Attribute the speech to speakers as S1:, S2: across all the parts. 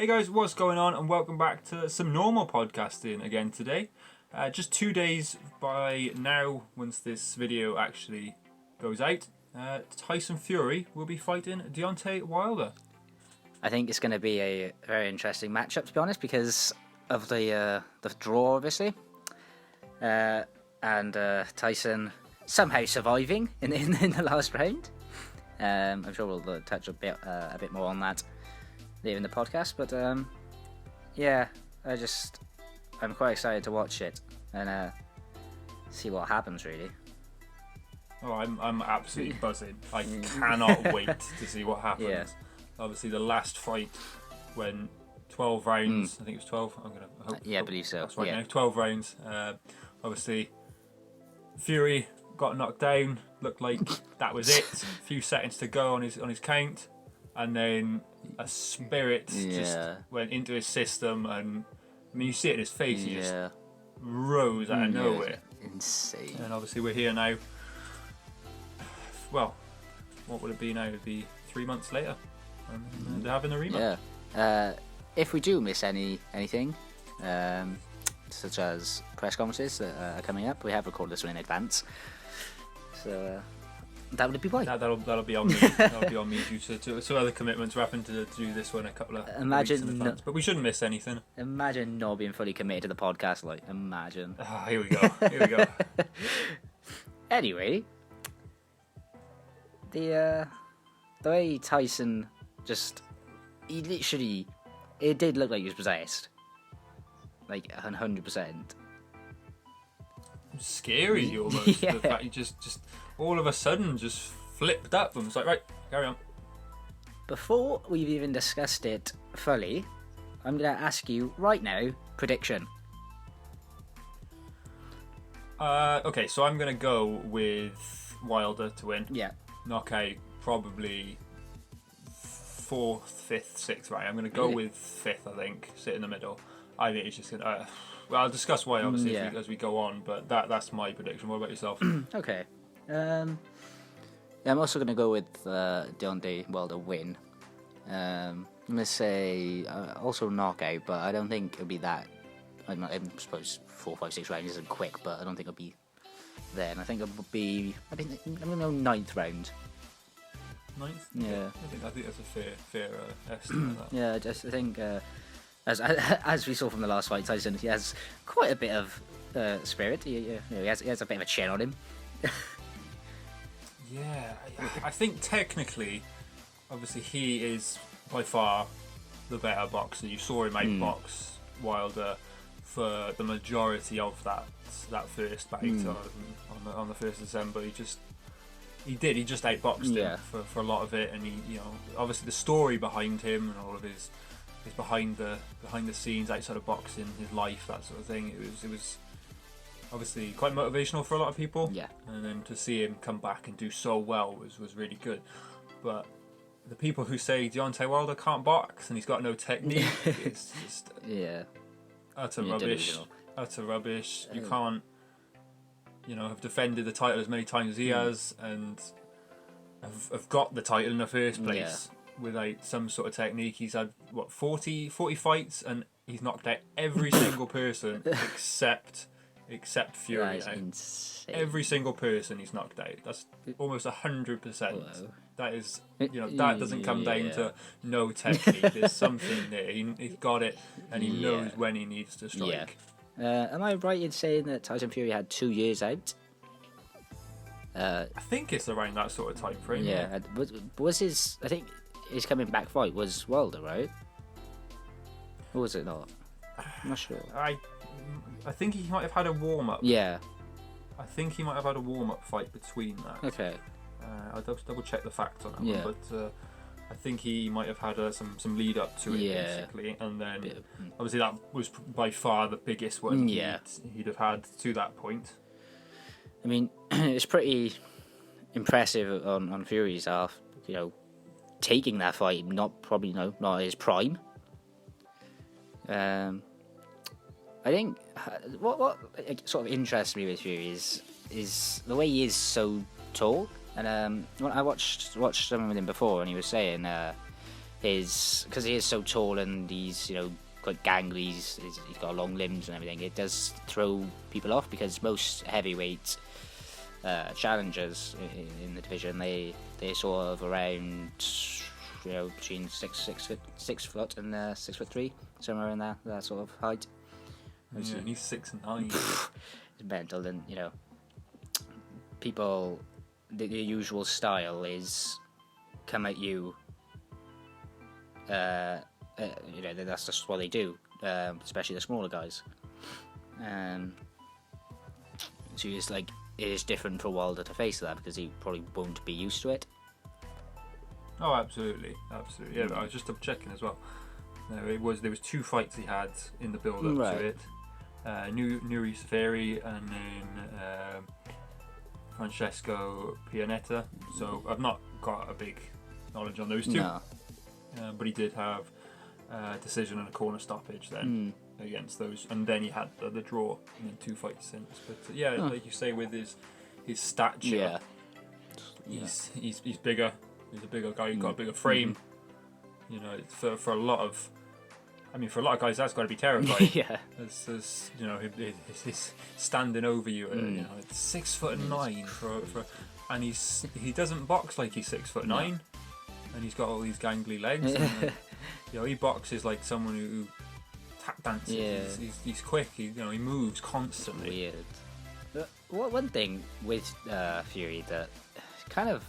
S1: Hey guys, what's going on? And welcome back to some normal podcasting again today. Just 2 days by now, once this video actually goes out, TYSON FURY will be fighting DEONTAY WILDER.
S2: I think it's going to be a very interesting matchup, to be honest, because of the draw, obviously, and TYSON somehow surviving in the last round. I'm sure we'll touch a bit more on that later in the podcast, but yeah, I'm quite excited to watch it and see what happens, really.
S1: Oh, I'm absolutely buzzing. I cannot wait to see what happens.
S2: Yeah.
S1: Obviously, the last fight when 12 rounds, I think it was 12.
S2: I believe so.
S1: That's right.
S2: Yeah.
S1: Now 12 rounds. Obviously, Fury got knocked down. Looked like that was it. A few seconds to go on his count, and then a spirit just went into his system, and I mean, you see it in his face. He just rose out of nowhere.
S2: Insane.
S1: And obviously, we're here now. Well, what would it be now? It would be 3 months later. And they're having a rematch.
S2: Yeah. If we do miss anything, such as press conferences that are coming up, we have recorded this one in advance. So that would be why.
S1: That'll be on me. That'll be on me due to other commitments. We're having to do this one a couple of weeks in advance, but we shouldn't miss anything.
S2: Imagine not being fully committed to the podcast. Like, imagine.
S1: Oh, here we go.
S2: Anyway, the way TYSON it did look like he was possessed, like 100%.
S1: Scary almost.
S2: Yeah.
S1: The fact he just all of a sudden just flipped up and was like, right, carry on.
S2: Before we've even discussed it fully, I'm going to ask you right now, prediction.
S1: Okay, so I'm going to go with Wilder to win.
S2: Yeah.
S1: Knockout probably 4th, 5th, 6th round. I'm going to go with 5th, I think. Sit in the middle. I think it's just going to... well, I'll discuss why, obviously, as we go on, but that's my prediction. What about yourself?
S2: Okay. I'm also going to go with Deontay Wilder win. I'm going to say also knockout, but I don't think it'll be that... I suppose 4, 5, 6 rounds isn't quick, but I don't think it'll be then. I think it will be... I'm going to go 9th round.
S1: 9th?
S2: Yeah.
S1: I think that's a fair estimate.
S2: Yeah, I think... As we saw from the last fight, TYSON, he has quite a bit of spirit. He has a bit of a chin on him.
S1: Yeah, I think technically, obviously, he is by far the better boxer. You saw him outbox Wilder for the majority of that first bout on the 1st of December. He just outboxed him for a lot of it, and he, obviously the story behind him and all of his behind the scenes outside of boxing, his life, that sort of thing. It was obviously quite motivational for a lot of people.
S2: Yeah.
S1: And then to see him come back and do so well was really good. But the people who say Deontay Wilder can't box and he's got no technique, it's just utter rubbish. Utter rubbish. You can't, have defended the title as many times as he has, and have got the title in the first place. Without some sort of technique. He's had 40 fights, and he's knocked out every single person except Fury.
S2: That is insane.
S1: Every single person he's knocked out. That's almost 100%. That is, that doesn't come down to no technique. There's something there. He's got it, and he knows when he needs to strike.
S2: Am I right in saying that TYSON FURY had 2 years out?
S1: I think it's around that sort of time frame.
S2: Yeah. Was his... I think his coming back fight was Wilder, right? Or was it not? I'm not sure.
S1: I think he might have had a warm-up.
S2: Yeah.
S1: I think he might have had a warm-up fight between that.
S2: Okay.
S1: I'll double check the facts on that one, but I think he might have had some lead up to it, basically, and then obviously that was by far the biggest one he'd have had to that point.
S2: I mean, it's pretty impressive on Fury's half, taking that fight, not his prime. I think what sort of interests me with Fury is the way he is so tall. And when I watched something with him before, and he was saying because he is so tall and he's quite gangly, he's got long limbs and everything. It does throw people off because most heavyweight challengers in the division, they're sort of around between 6 foot and 6'3", somewhere in that sort of height.
S1: Yeah, and he's 6'9".
S2: It's mental, and people, the usual style is come at you. That's just what they do, especially the smaller guys. So it's like, it is different for Wilder to face that because he probably won't be used to it.
S1: Oh, absolutely. Yeah, but I was just checking as well. There was 2 fights he had in the build-up to it. Nuri Safari and then Francesco Pianetta. So I've not got a big knowledge on those 2.
S2: No.
S1: But he did have a decision and a corner stoppage then against those, and then he had the draw and then 2 fights since. But like you say, with his stature, he's bigger. He's a bigger guy. He's got a bigger frame. For a lot of guys, that's got to be terrifying.
S2: Yeah.
S1: He's standing over you. It's 6'9" and he doesn't box like he's 6'9". No. And he's got all these gangly legs. And, he boxes like someone who tap dances. Yeah. He's quick. He moves constantly.
S2: Weird. One thing with Fury that kind of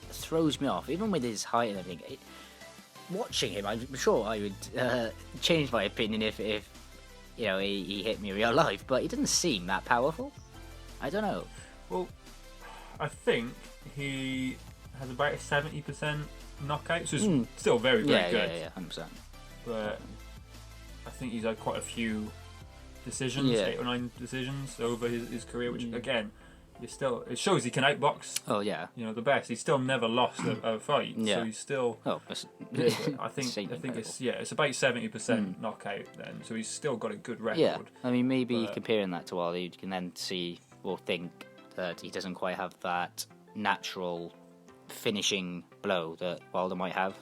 S2: throws me off, even with his height and everything. Watching him, I'm sure I would change my opinion if he hit me in real life. But he doesn't seem that powerful. I don't know.
S1: Well, I think he has about a 70% knockout, so it's still very, very good.
S2: Yeah, 100%.
S1: But I think he's had quite a few decisions, 8 or 9 decisions over his career, which again, it shows he can outbox.
S2: Oh yeah,
S1: the best. He's still never lost a fight, so he's still.
S2: Oh,
S1: I think it's about 70% knockout then, so he's still got a good record.
S2: Yeah, I mean maybe comparing that to Wilder, you can then see or think that he doesn't quite have that natural finishing blow that Wilder might have.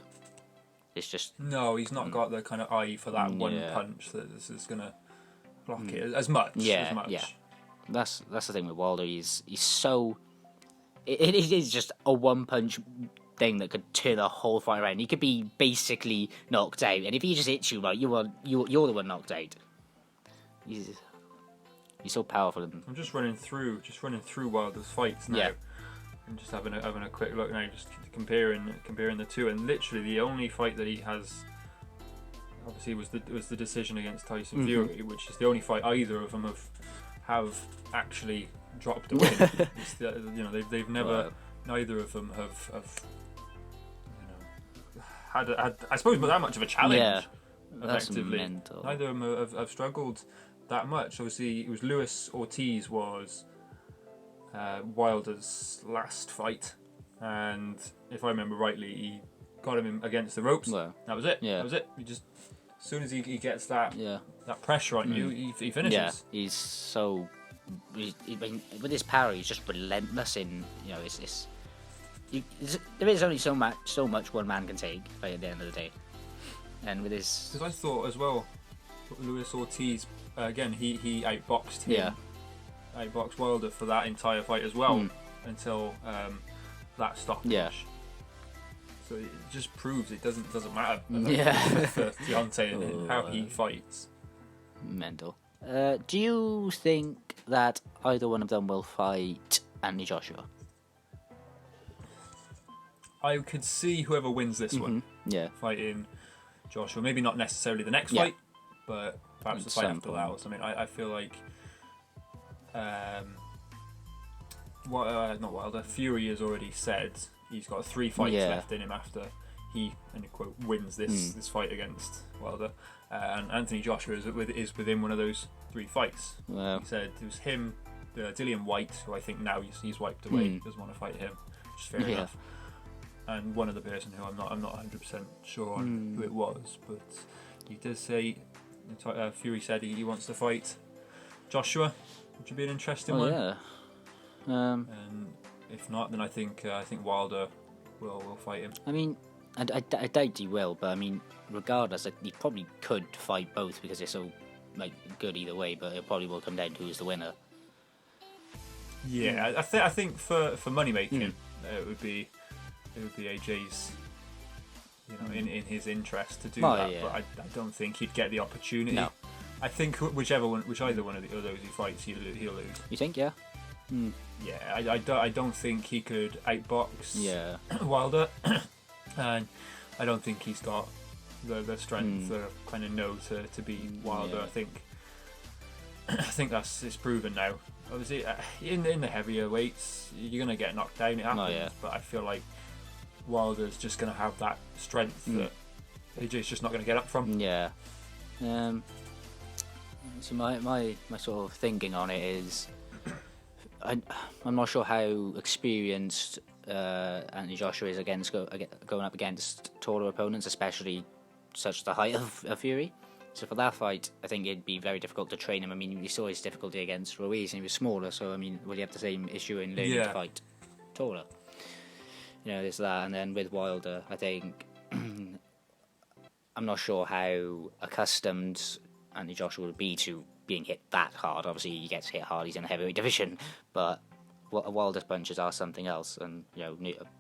S2: It's just
S1: he's not got the kind of eye for that one punch that is going to block it as much. Yeah.
S2: That's the thing with Wilder. He's so it is just a one punch thing that could turn the whole fight around. He could be basically knocked out, and if he just hits you, like you're the one knocked out. He's so powerful.
S1: I'm just running through Wilder's fights now. Yeah. I'm just having a quick look now, just comparing the 2, and literally the only fight that he has, obviously, was the decision against Tyson Fury, which is the only fight either of them have actually dropped a win. They've never, neither of them have had I suppose that much of a challenge.
S2: Yeah,
S1: effectively,
S2: that's mental.
S1: Neither of them have struggled that much. Obviously, it was Luis Ortiz was Wilder's last fight, and if I remember rightly, he got him against the ropes. Well, that was it. Yeah, that was it. He just, as soon as he gets that pressure on you, he finishes. Yeah,
S2: he's so. With his power, he's just relentless. There is only so much one man can take at the end of the day, and with his.
S1: Because I thought as well, Luis Ortiz again, he outboxed him. Yeah. Outboxed Wilder for that entire fight as well until that stoppage. Yeah. So it just proves it doesn't matter for Deontay and how he fights.
S2: Mental. Do you think that either one of them will fight Anthony Joshua?
S1: I could see whoever wins this one fighting Joshua. Maybe not necessarily the next fight, but perhaps the fight after that or something. I feel like not Wilder. Fury has already said he's got 3 fights left in him after he, and quote, wins this fight against Wilder. And Anthony Joshua is within one of those 3 fights. Wow. He said it was him, Dillian White, who I think now he's wiped away, doesn't want to fight him, which is fair enough. And one other person who I'm not 100% sure on who it was, but he does say Fury said he wants to fight Joshua, which would be an interesting one. Yeah. And if not, then I think Wilder will fight him.
S2: I mean, I doubt he will, but I mean, regardless, he probably could fight both because they're so like good either way. But it probably will come down to who's the winner.
S1: Yeah, I think for money making, it would be AJ's, in his interest to do that. Yeah. But I don't think he'd get the opportunity. No. I think whicheither one of those he fights, he'll lose.
S2: You think? Yeah.
S1: Yeah, I don't think he could outbox Wilder, and I don't think he's got the strength to kind of know to beat Wilder. I think it's proven now. Obviously, in the heavier weights, you're gonna get knocked down. It happens, but I feel like Wilder's just gonna have that strength that AJ's just not gonna get up from.
S2: Yeah. So my sort of thinking on it is, I'm not sure how experienced Anthony Joshua is going up against taller opponents, especially such the height of Fury. So for that fight, I think it'd be very difficult to train him. I mean, we saw his difficulty against Ruiz, and he was smaller. So I mean, will he have the same issue in learning to fight taller? There's that, and then with Wilder, I think I'm not sure how accustomed Anthony Joshua would be to being hit that hard. Obviously, he gets hit hard. He's in the heavyweight division, but Wilder's punches are something else, and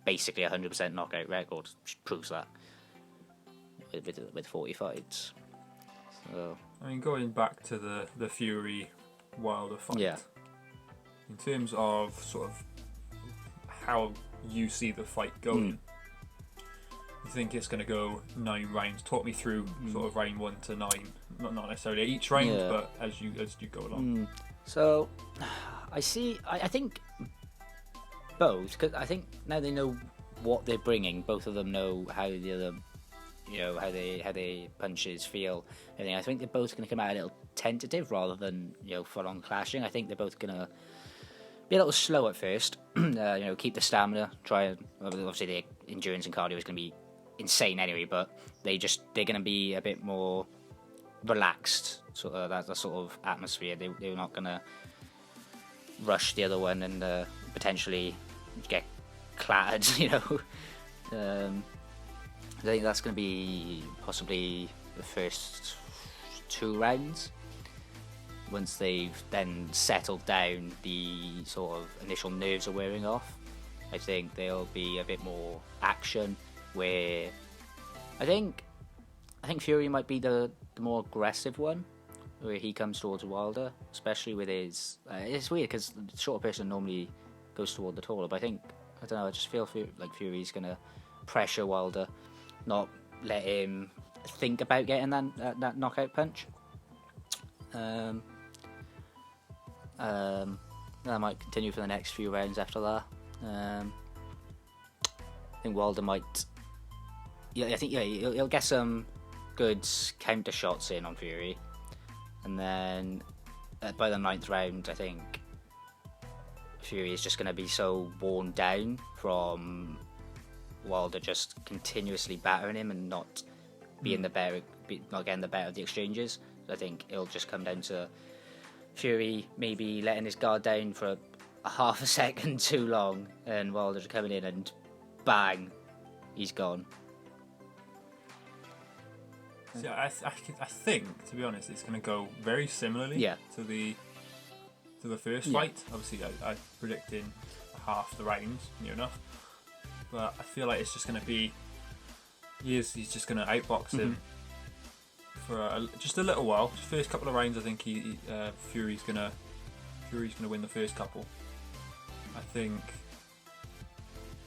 S2: basically 100% knockout record proves that with 40 fights. So
S1: I mean, going back to the Fury Wilder fight, in terms of sort of how you see the fight going, you think it's going to go 9 rounds? Talk me through sort of round 1 to 9, not necessarily each round, but as you go along.
S2: So I think both, because I think now they know what they're bringing. Both of them know how the other, how they punches feel. I think they're both going to come out a little tentative rather than full on clashing. I think they're both going to be a little slow at first. Keep the stamina. Try and obviously the endurance and cardio is going to be insane anyway, but they're going to be a bit more relaxed. Sort of that sort of atmosphere. They're not going to rush the other one and potentially get clattered. I think that's going to be possibly the first 2 rounds. Once they've then settled down, the sort of initial nerves are wearing off. I think there'll be a bit more action. Where I think Fury might be the more aggressive one, where he comes towards Wilder, especially with his. It's weird because the shorter person normally goes toward the taller, but I don't know. I just feel like Fury's gonna pressure Wilder, not let him think about getting that knockout punch. That might continue for the next few rounds after that. I think Wilder might. Yeah, I think he'll get some good counter shots in on Fury, and then by the 9th round, I think Fury is just going to be so worn down from Wilder just continuously battering him and not getting the better of the exchanges. I think it'll just come down to Fury maybe letting his guard down for a half a second too long, and Wilder's coming in and bang, he's gone.
S1: See, I think, to be honest, it's going to go very similarly to the first fight. Obviously, I'm predicting half the rounds, near enough. But I feel like it's just going to be he's just going to outbox him for just a little while. The first couple of rounds, I think Fury's going to win the first couple. I think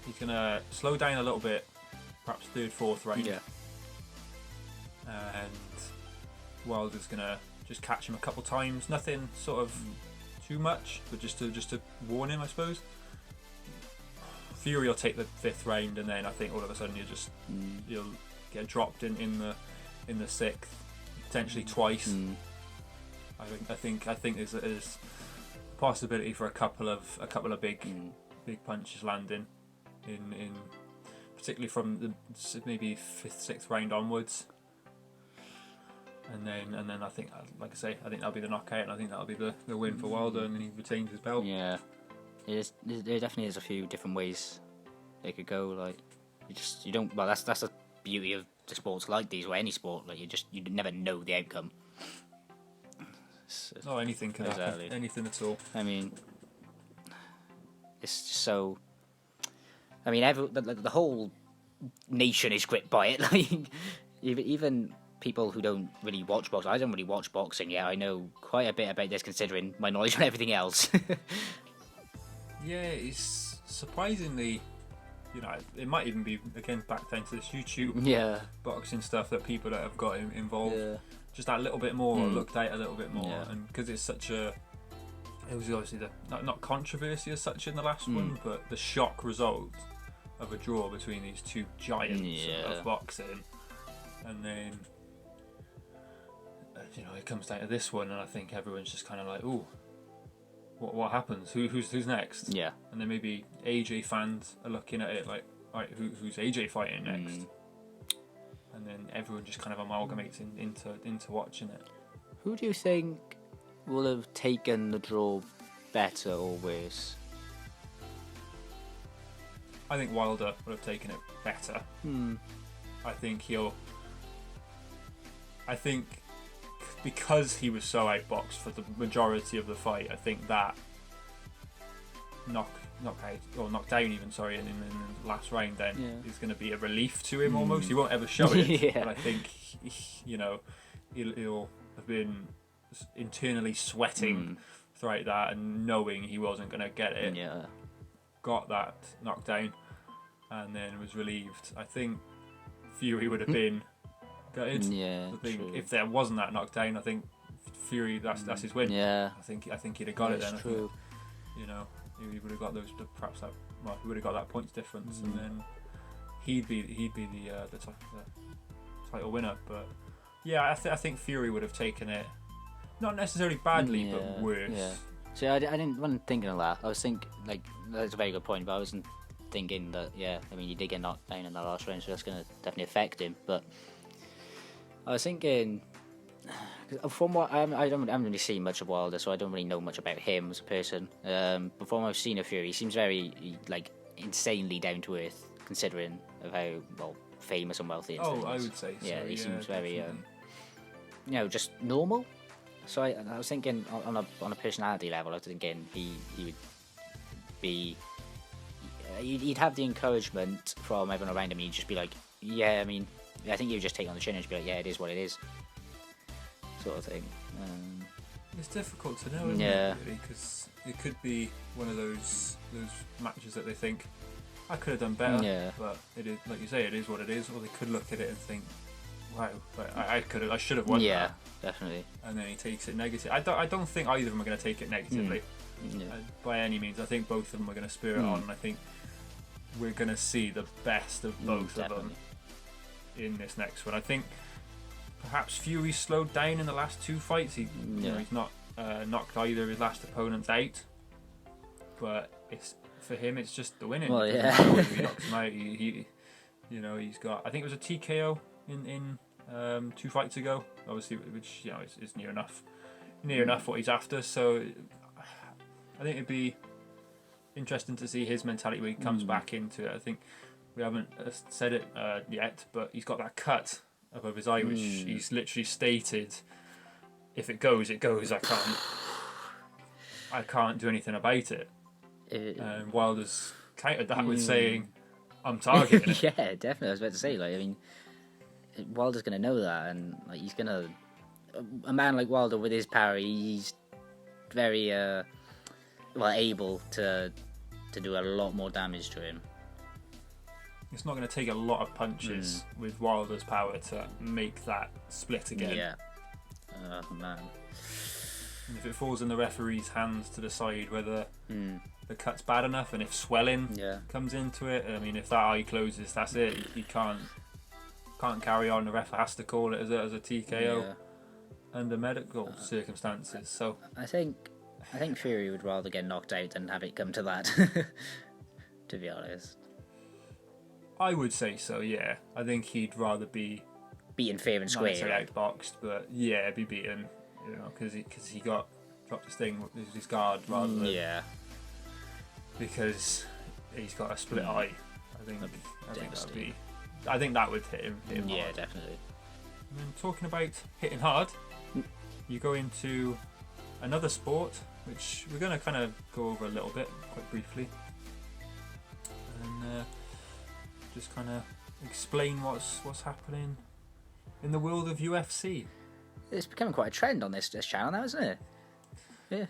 S1: he's going to slow down a little bit, perhaps 3rd, 4th round. Yeah. And Wilder's going to just catch him a couple times. Nothing sort of too much, but just to warn him, I suppose. Fury will take the 5th round, and then I think all of a sudden you'll get dropped in the 6th, potentially twice. I think there's a possibility for a couple of big punches landing in particularly from the maybe 5th, 6th round onwards. And then I think, like I say, I think that'll be the knockout, and I think that'll be the win for Wilder, and then he retains his belt.
S2: Yeah, there definitely is a few different ways they could go. Like, You don't. Well, that's the beauty of the sports like these, or any sport. Like you never know the outcome.
S1: Oh, anything can happen. Anything at all.
S2: I mean, it's just so. I mean, the whole nation is gripped by it. Like even people who don't really watch boxing. I don't really watch boxing yet. I know quite a bit about this, considering my knowledge on everything else.
S1: Yeah, it's surprisingly. You know, it might even be again back down to this YouTube boxing stuff that people that have got involved just that little bit more, looked out a little bit more, and because it's such a, it was obviously the not controversy as such in the last one, but the shock result of a draw between these two giants of boxing, and then you know it comes down to this one, and I think everyone's just kind of like, ooh. What happens? Who's next? Yeah. And then maybe AJ fans are looking at it like, alright, who's AJ fighting next? And then everyone just kind of amalgamates into watching it.
S2: Who do you think will have taken the draw better or worse?
S1: I think Wilder would have taken it better. I think because he was so outboxed for the majority of the fight, I think that knockdown even, in the last round then is going to be a relief to him almost. He won't ever show it, but I think he'll have been internally sweating throughout that and knowing he wasn't going to get it. Yeah. Got that knockdown and then was relieved. I think Fury would have been gutted. Yeah, I think if there wasn't that knockdown, I think Fury that's his win. Yeah, I think he'd have got it then. True. You know, he would have got those perhaps that. Well, he would have got that points difference, and then he'd be the title winner. But yeah, I think Fury would have taken it, not necessarily badly, but worse. Yeah.
S2: See, wasn't thinking of that. I was thinking that's a very good point, but I wasn't thinking that. Yeah, I mean, he did get knocked down in that last round, so that's going to definitely affect him, but. I was thinking, from what I haven't really seen much of Wilder, so I don't really know much about him as a person. But from what I've seen of Fury, he seems very insanely down to earth, considering of how famous and wealthy he is.
S1: Oh, I would say so.
S2: Yeah, he seems very, just normal. So I was thinking on a personality level, I was thinking he would be, he'd have the encouragement from everyone around him. He'd just be like, yeah, I mean. I think you just take on the chin and just be like, yeah, it is what it is, sort of thing.
S1: It's difficult to know, isn't it, really? Because it could be one of those matches that they think, I could have done better, but it is, like you say, it is what it is. Or they could look at it and think, wow, I should have won that. Yeah,
S2: definitely.
S1: And then he takes it negative. I don't think either of them are going to take it negatively by any means. I think both of them are going to spur it on. And I think we're going to see the best of both of them in this next one. I think perhaps Fury slowed down in the last two fights. He's not knocked either of his last opponents out, but for him it's just the winning. Well, yeah. He knocks him out. He's got, I think it was a TKO in 2 fights ago, obviously, which is near enough what he's after. So I think it'd be interesting to see his mentality when he comes back into it. I think we haven't said it yet, but he's got that cut above his eye, which he's literally stated, if it goes, it goes. I can't do anything about it. And Wilder's countered that with saying, I'm targeting it.
S2: Yeah, definitely. I was about to say, Wilder's going to know that, and he's going to... A man like Wilder, with his power, he's very able to do a lot more damage to him.
S1: It's not going to take a lot of punches with Wilder's power to make that split again. Yeah.
S2: Oh, man.
S1: And if it falls in the referee's hands to decide whether the cut's bad enough, and if swelling comes into it, I mean, if that eye closes, that's it. He can't carry on. The ref has to call it as a TKO under medical circumstances. So
S2: I think Fury would rather get knocked out than have it come to that. To be honest.
S1: I would say so, yeah. I think he'd rather be
S2: beaten fair and square.
S1: Not necessarily outboxed, but be beaten, because he dropped his thing with his guard rather than because he's got a split eye. I think that would hit him
S2: Yeah,
S1: hard.
S2: definitely.
S1: And then talking about hitting hard, you go into another sport, which we're going to kind of go over a little bit, quite briefly, and just kind of explain what's happening in the world of UFC.
S2: It's becoming quite a trend on this channel now, isn't it?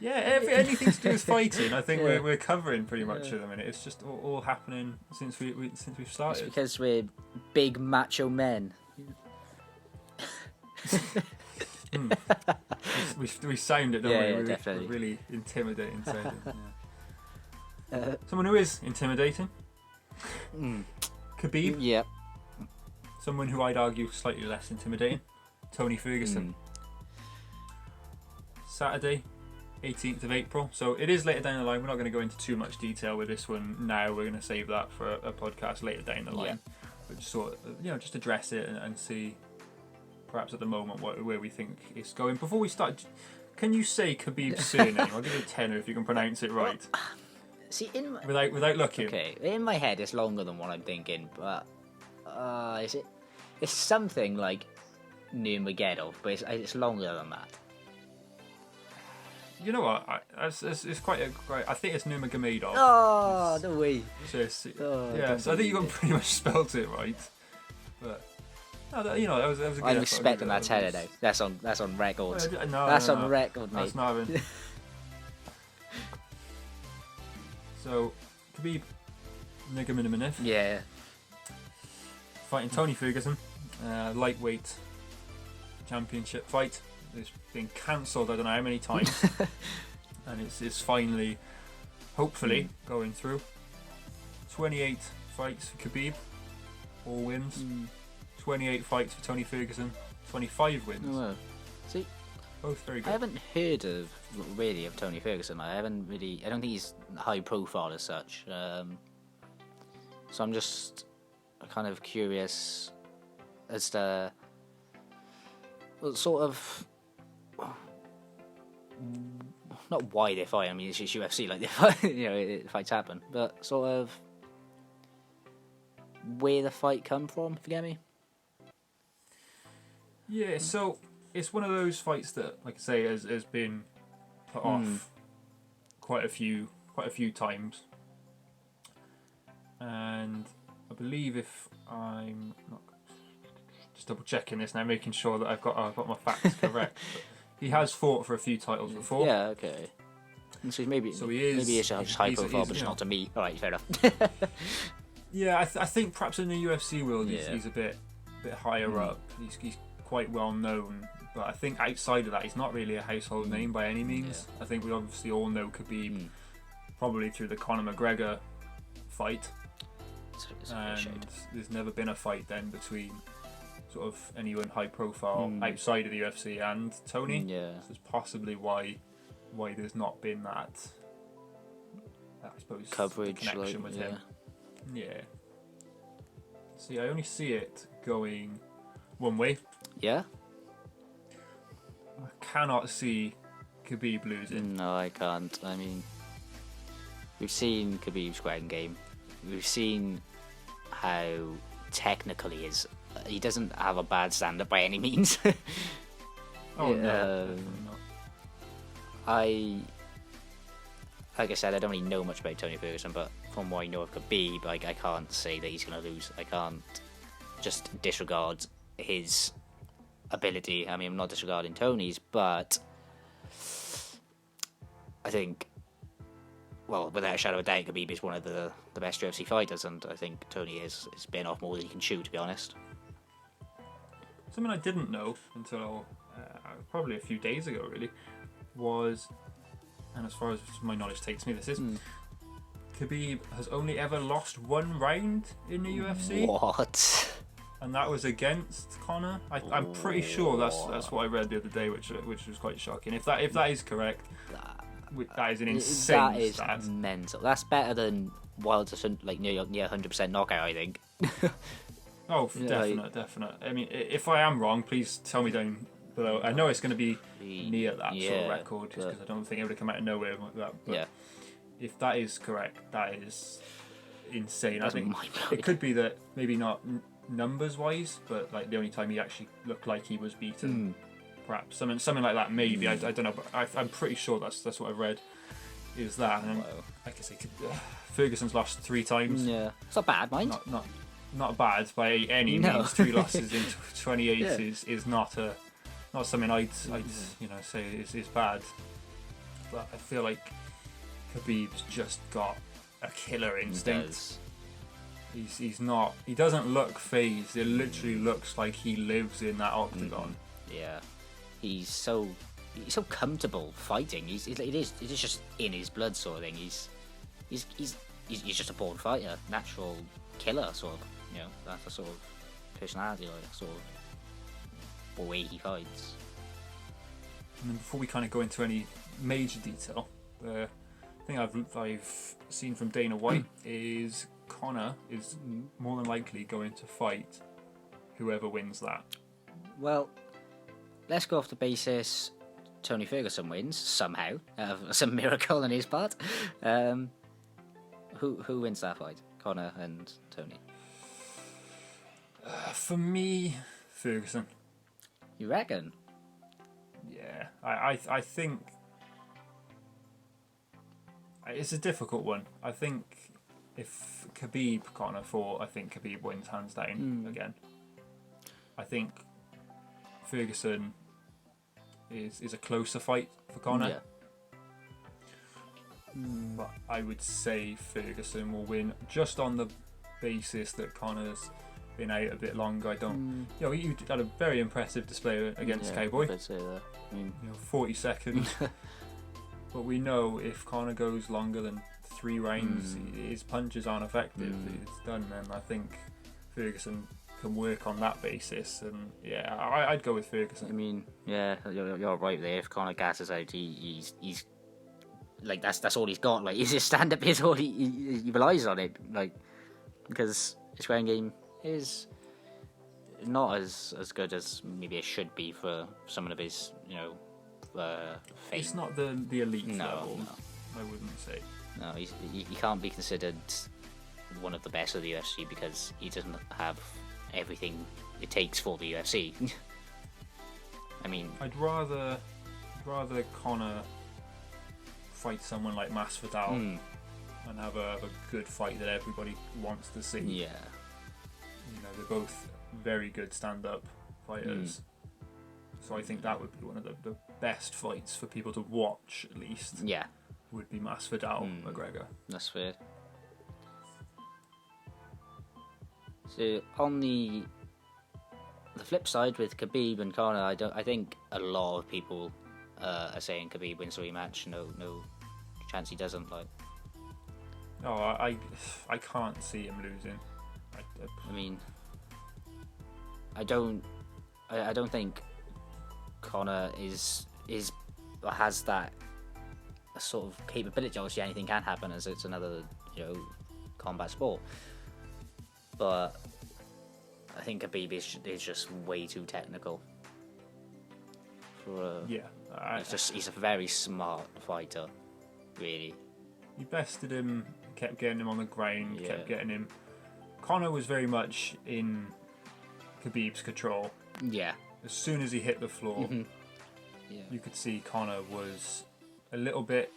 S1: Yeah, anything to do with fighting, I think we're covering pretty much at the minute. It's just all happening since we've started.
S2: It's because we're big macho men.
S1: we sound it, don't we?
S2: Yeah, definitely.
S1: We're really intimidating sounding. Yeah. Someone who is intimidating, Khabib.
S2: Yep.
S1: Someone who I'd argue slightly less intimidating, Tony Ferguson. Saturday, 18th of April. So it is later down the line. We're not going to go into too much detail with this one now. We're going to save that for a podcast later down the line. But just sort of, just address it and see, perhaps at the moment, where we think it's going. Before we start, can you say Khabib's surname? I'll give you a tenner if you can pronounce it right.
S2: See,
S1: without looking.
S2: Okay, in my head it's longer than what I'm thinking, but is it? It's something like Nurmagomedov, but it's longer than that.
S1: You know what? It's quite a great. I think it's Nurmagomedov.
S2: Oh, no way.
S1: So I think you got pretty much spelled it right. But that was a good
S2: I'm
S1: effort.
S2: expecting that tenner though. That's on record. That's on record, mate.
S1: That's not having. So, Khabib Nurmagomedov.
S2: Yeah.
S1: Fighting Tony Ferguson, lightweight championship fight. It's been cancelled I don't know how many times, and it's finally, hopefully, going through. 28 fights for Khabib, all wins. 28 fights for Tony Ferguson, 25 wins.
S2: Oh, well. See,
S1: both very good.
S2: I haven't heard of Tony Ferguson. I don't think he's high profile as such. So I'm just kind of curious as to sort of not why they fight. I mean, it's just UFC, like they fight, fights happen, but sort of where the fight come from. If you get me?
S1: Yeah. So it's one of those fights that, like I say, has been put off quite a few times, and I believe, if I'm not just double checking this now, making sure that I've got my facts correct. But he has fought for a few titles before.
S2: Yeah, okay. So maybe it's just high profile, but just not to me. All right, fair enough.
S1: Yeah, I think perhaps in the UFC world he's a bit higher up. He's quite well known, but I think outside of that he's not really a household name by any means. I think we obviously all know Khabib probably through the CONOR McGregor fight. And there's never been a fight then between sort of anyone high profile outside of the UFC and Tony.
S2: Yeah.
S1: So that's possibly why there's not been that I suppose
S2: coverage
S1: connection with him. Yeah. See, I only see it going one way.
S2: Yeah.
S1: I cannot see Khabib losing.
S2: No, I can't. I mean, we've seen Khabib's ground game. We've seen how technical he is. He doesn't have a bad stand-up by any means.
S1: Oh no, definitely not.
S2: Like I said, I don't really know much about Tony Ferguson, but from what I know of Khabib, I can't say that he's going to lose. I can't just disregard his ability. I mean, I'm not disregarding Tony's, but I think, well, without a shadow of a doubt, Khabib is one of the best UFC fighters, and I think Tony is been off more than he can chew, to be honest.
S1: Something I didn't know until probably a few days ago, really, was, and as far as my knowledge takes me, this is Khabib has only ever lost one round in the UFC.
S2: What?
S1: And that was against Conor. I'm pretty sure that's what I read the other day, which was quite shocking. If that is correct, that is an insane stat.
S2: That is mental. That's better than Wilder's like near 100% knockout, I think.
S1: Oh, definite. I mean, if I am wrong, please tell me down below. I know it's going to be near that sort of record, just because I don't think it would have come out of nowhere like that. But if that is correct, that is insane.
S2: That's
S1: I think it could be that maybe not numbers wise, but like the only time he actually looked like he was beaten, perhaps something like that. Maybe I don't know, but I'm pretty sure that's what I've read. Is that? And like I say, Ferguson's lost 3 times.
S2: Yeah, it's not bad, mind.
S1: Not bad by any means. 3 losses in 28 is not something I'd say is bad. But I feel like Khabib's just got a killer instinct. He doesn't look phased. It literally looks like he lives in that octagon.
S2: Yeah, he's so comfortable fighting. It is just in his blood, sort of thing. He's just a born fighter, natural killer, sort of. You know, that's a sort of personality, like sort of way he fights.
S1: And then before we kind of go into any major detail, the thing I've seen from Dana White is Conor is more than likely going to fight whoever wins that.
S2: Well, let's go off the basis Tony Ferguson wins somehow, some miracle on his part. Who wins that fight? Conor and Tony.
S1: For me, Ferguson.
S2: You reckon?
S1: Yeah, I think it's a difficult one. I think if Khabib Conor fought, I think Khabib wins hands down again. I think Ferguson is a closer fight for Conor.
S2: Yeah.
S1: But I would say Ferguson will win just on the basis that Conor's been out a bit longer. I don't, he had a very impressive display against Cowboy.
S2: I'd say that.
S1: 40 seconds. But we know if Conor goes longer than 3 rounds, his punches aren't effective. It's done. And I think Ferguson can work on that basis. And I'd go with Ferguson.
S2: I mean, you're right there. If Conor gasses out, he's like that's all he's got. Like his stand up is all he relies on it. Like because his ground game is not as good as maybe it should be for someone of his fame.
S1: It's not the elite level.
S2: No.
S1: I wouldn't say.
S2: No, he can't be considered one of the best of the UFC because he doesn't have everything it takes for the UFC. I mean,
S1: I'd rather Conor fight someone like Masvidal and have a good fight that everybody wants to see.
S2: Yeah.
S1: They're both very good stand-up fighters. So I think that would be one of the best fights for people to watch, at least.
S2: Yeah.
S1: Would be Masvidal McGregor.
S2: That's fair. So on the flip side with Khabib and Conor, I think a lot of people are saying Khabib wins the rematch. No chance he doesn't. Like.
S1: Oh, I can't see him losing.
S2: I mean, I don't think Conor has that sort of capability. Obviously, anything can happen as it's another combat sport. But I think Khabib is just way too technical. He's a very smart fighter, really.
S1: He bested him, kept getting him on the ground, kept getting him. Conor was very much in Khabib's control.
S2: Yeah.
S1: As soon as he hit the floor, you could see Conor was a little bit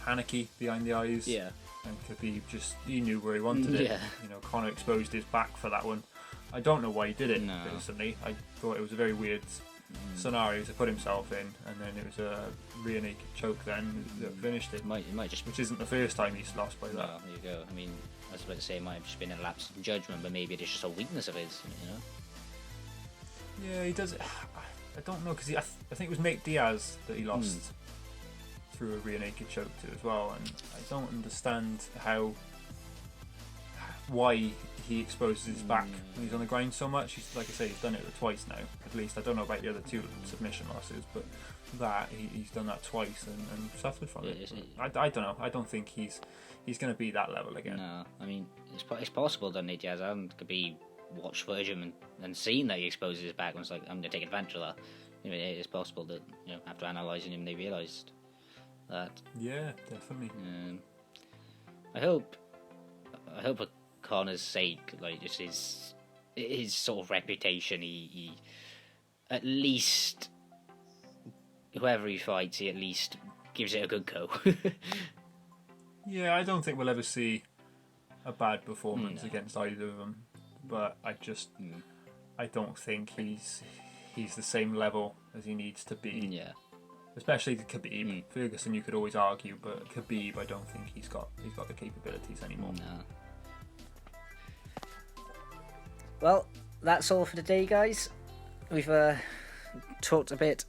S1: panicky behind the eyes. Yeah. And Khabib he knew where he wanted it. Conor exposed his back for that one. I don't know why he did it, personally. I thought it was a very weird scenario to put himself in, and then it was a rear naked choke then that finished it.
S2: It might just,
S1: which isn't the first time he's lost by that.
S2: There you go. I mean, I was about to say it might have just been a lapse in judgment, but maybe it's just a weakness of his,
S1: Yeah, he does it. I don't know, because I think it was Nate Diaz that he lost through a rear naked choke to as well, and I don't understand why he exposes his back when he's on the ground so much. He's, like I say, he's done it twice now, at least. I don't know about the other 2 submission losses, but he's done that twice and suffered from it. I don't know. I don't think he's going to be that level again.
S2: No, I mean, it's possible that Nate Diaz could be watched footage of him and seen that he exposes his back and was like, I'm going to take advantage of that. It is possible that, after analysing him, they realised that.
S1: Yeah, definitely.
S2: I hope hope for Conor's sake, like just his sort of reputation, he at least, whoever he fights, he at least gives it a good go.
S1: Yeah, I don't think we'll ever see a bad performance against either of them, but I don't think he's the same level as he needs to be.
S2: Yeah.
S1: Especially Khabib. Ferguson, you could always argue, but Khabib, I don't think he's got the capabilities anymore.
S2: No. Well, that's all for today, guys. We've talked a bit,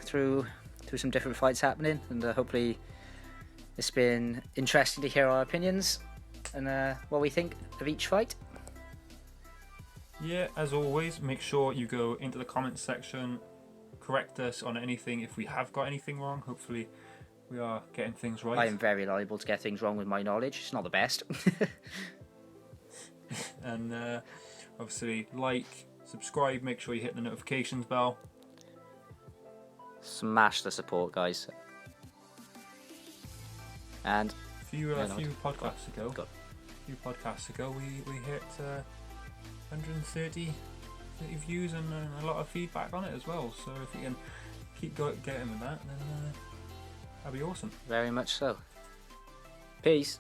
S2: through some different fights happening, and hopefully it's been interesting to hear our opinions and what we think of each fight.
S1: Yeah, as always, make sure you go into the comments section, correct us on anything if we have got anything wrong. Hopefully we are getting things right.
S2: I am very liable to get things wrong with my knowledge. It's not the best.
S1: And obviously like, subscribe, make sure you hit the notifications bell.
S2: Smash the support, guys. And
S1: a few podcasts ago we hit 130 views and a lot of feedback on it as well, so if you can keep getting with that, then that'd be awesome.
S2: Very much so. Peace.